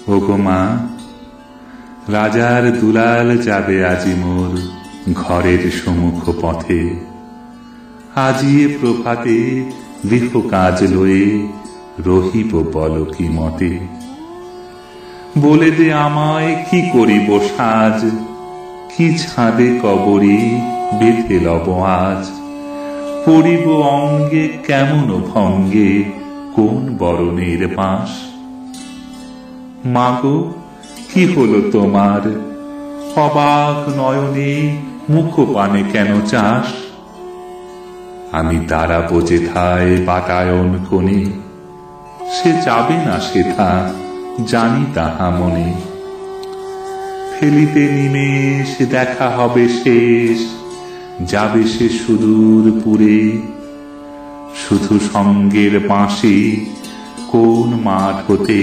ওগো মা, রাজার দুলাল যাবে আজি মোর ঘরের সম্মুখ পথে। আজিয়ে প্রভাতে গৃহ কাজ লয়ে রহিব বল কি মতে। বলে দে আমায় কি করিব সাজ, কি ছাদে কবরী বেঁধে লব আজ। পড়িব অঙ্গে কেমন ভঙ্গে কোন বরণের বাঁশ। মাগো কি হলো তোমার, অবাক নয়নে মুখ পানে কেন চাস। আমি দাঁড়াবো যেথায় বাতায়ন কোণে, সে যাবে না সেথা জানি তাহা মনে। ফেলিতে নিমেষ দেখা হবে শেষ, যাবে সে সুদূর পুরে। শুধু সঙ্গের বাঁশি কোন মাঠ হতে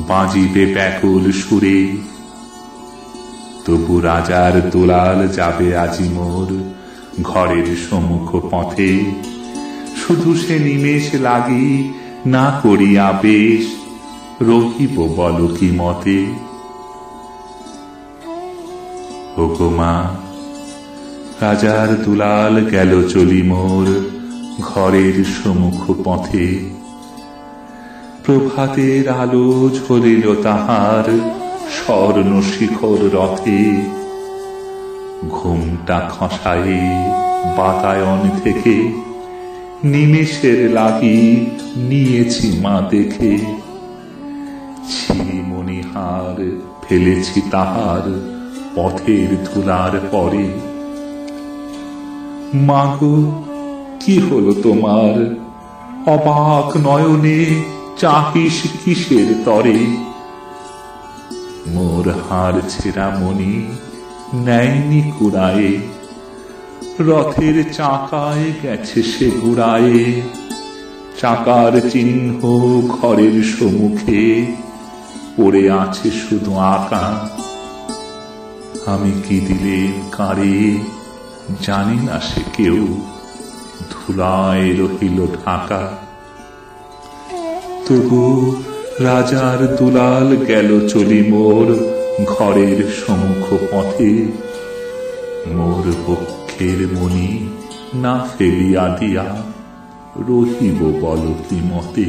বাজিবে ব্যাকুল সুরে। তবু রাজার দুলাল যাবে আজি মোর ঘরের সম্মুখ পথে। শুধু সে নিমেষ লাগি না করিয়া বেশ, রহিব বল কি মতে। ওগো মা, রাজার দুলাল গেল চলি মোর ঘরের সম্মুখ পথে। প্রভাতের আলো ঝরিল তাহার স্বর্ণ শিখর রথে। ঘুমটা খসায়ে বাতায়ন থেকে নিমেষের লাগি নিয়েছি মা দেখে। ছিমনিহার ফেলেছি তাহার পথের ধুলার পরে। মাগো কি হলো তোমার, অবাক নয়নে চাহিস কিসের তরে। মোর হার ছেঁড়া মনি নেয়নি কুড়ায়ে, রথের চাকায় গেছে সে গুড়ায়ে। চাকার চিহ্ন ঘরের সম্মুখে পড়ে আছে শুধু আঁকা। আমি কি দিলেন কারে জানি না সে কেউ, ধুলায় রহিল ঢাকা। তবু রাজার দুলাল গেল চলি মোর ঘরের সম্মুখ পথে। মোর পক্ষের মনি না ফেলিয়া দিয়া রহিব বল কি মতে।